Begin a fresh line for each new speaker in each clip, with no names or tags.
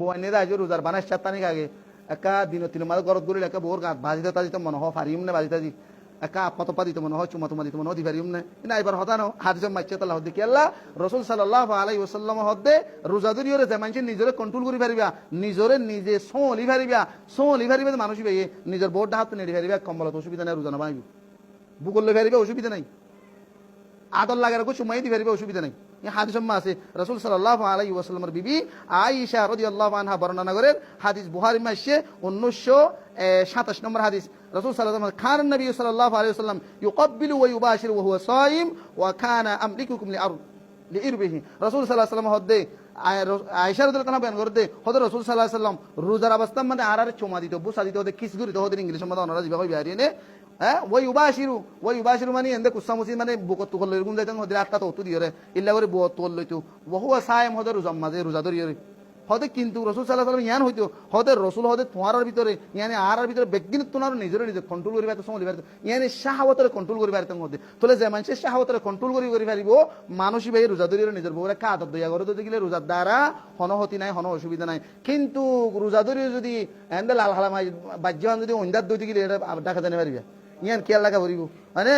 বয়ানে দেয় যে রোজার বানাস চাতানিক আগে একা দিন তিন মাস গরত গড়ি একা বোর গাছ ভাজিতে তাজিতে মনে হয় ফারিম না ভাজি তাজি একা আপা দিতে মনে হয় চুমা তোমা দিতে মনে হয় দিবারিম না না এবার হতানো হাদিস মাইছে তাল্লাহ হদ্দি কি আল্লাহ রসুল সাল্লাল্লাহু আলাইহি ওয়াসাল্লাম হদ্দে রোজাদুরিয়রে যে মানুষ নিজরে কন্ট্রোল করি পারিবা নিজরে নিজে সোলি পারিবা মানুষ ভাইয়ে নিজের বোর্ডটা হাতে নেড়ি পারিবা কম্বলত অসুবিধা নাই রোজা না বানাইবি বুকল পারিবা অসুবিধা নাই আদর লাগার কো সময় দিবে অসুবিধা নাই হাদিস আছে রাসূল সাল্লাল্লাহু আলাইহি ওয়াসাল্লামের বিবি আয়েশা রাদিয়াল্লাহু আনহা বর্ণনা করেন হাদিস বুখারী মাসে 1927 নম্বর হাদিস রাসূল সাল্লাল্লাহু আলাইহি ওয়াসাল্লাম খান নবী সাল্লাল্লাহু আলাইহি ওয়াসাল্লাম ইউকাব্বিলু ওয়া ইউবাশিরু ওয়া হুয়া সাইম ওয়া কানা আমলিকুকুম লিইরবিহি রাসূল সাল্লাল্লাহু আলাইহি ওয়াসাল্লাম হদে আয়েশা রাদিয়াল্লাহু আনহা বয়ান করতে হযরত রাসূল সাল্লাল্লাহু আলাইহি ওয়াসাল্লাম রোজার অবস্থা মানে আর চুমা দিত বুসা দিত ওদের কিস করিত ওদের ইংলিশ মধ্যে ওনারা জিবা কই বাড়িয়ে নে ওই উবাশিরু মানে এন্দে কুসামুসি মানে বুকত তুকল লইগুম যাইতাম হদে আটটা তো উত্তু দিয়রে ইল্লা করে বুয়ত তুল লইতো ওহুয়া সায়েম হদে রোজা মাঝে রোজা ধরিয়রে হদে কিন্তু রাসূল সাল্লাল্লাহু আলাইহি ওয়াসাল্লাম ইয়ান হইতো হদে রাসূল হদে তোমার ভিতরে ইয়ানি আর ভিতরে ব্যক্তিগত তোমার নিজে কন্ট্রোল করি পারতো সমলি পারতো ইয়ানি শাহওয়াতরে কন্ট্রোল করি পারতো হদে তোলে যে মানুষ শাহওয়াতরে কন্ট্রোল করি পারিব মানুষই ভাই রোজা ধরিয়রে নিজের বউরে কাদত দইয়া করে তো গেলে রোজার দ্বারা হনহতি নাই হন অসুবিধা নাই কিন্তু রোজা ধরিয়ে যদি এন্দে লাল হালামাই বাজ্যমান যদি অন্দার দইতে গেলে এটা ডাকা জানি পারিবা ইয়ান খেয়াল লাগা ভরিব মানে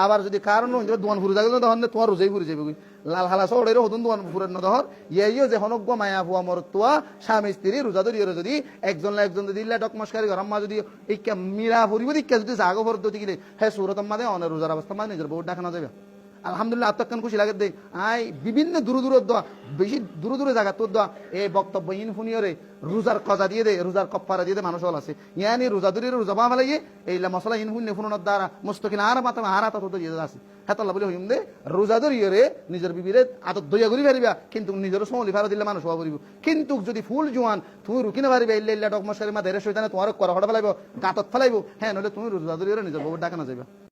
আবার যদি কারণ দোয়ান ফুরে যাবে তখন তোমার রোজাই ফুরে যাবে লাল হালা সড়েরও হতুন দোয়ান ফুরের নদহর ইয়েও যে হনজ্ঞ মায়া ভুয়া মরতুয়া স্বামী স্ত্রী রোজা ধরিয়ে যদি একজন যদি ইল্লা ডকমস্কারি ঘরম্মা যদি ইকা মিরা ফুরিব দিকা যদি জাগো ভর দতি গেলে হ্যাঁ সুরতম মাদে অনেক রোজার অবস্থা মানে নিজের বউ ডাকানো যাবে আলহামদুলিল্লাহ আত্মকান খুশি লাগে দেয় আই বিভিন্ন দূর দোয়া বেশি দূরে জায়গা তোর দোয়া এই বক্তব্য ইনফুনিয়রে রোজার কজা দিয়ে দে রোজার কপ্পারা দিয়ে দে মানুষ হল আছে ইয়ানি রোজা দূরে রোজা বা ফেলাই এইলা মশলা ইনফুন নেফুনের দ্বারা মুস্তকিন আর মাথা হারা তা তোদের দিয়ে আছে হেতল্লা বলে হইম দে রোজা ধরিয়ে নিজের বিবিরে আদত দইয়া করি পারিবা কিন্তু নিজের সমলি ভাড়া দিলে মানুষ হওয়া পড়িব কিন্তু যদি ফুল জোয়ান তুমি রুকি না পারিবা ইল্লা ডকমশারি মা ধরে শৈতানে তোমার করা হড়া ফেলাইব গাতত ফেলাইব হ্যাঁ নইলে তুমি রোজা ধরিয়ে নিজের বউ ডাকা না যাইবা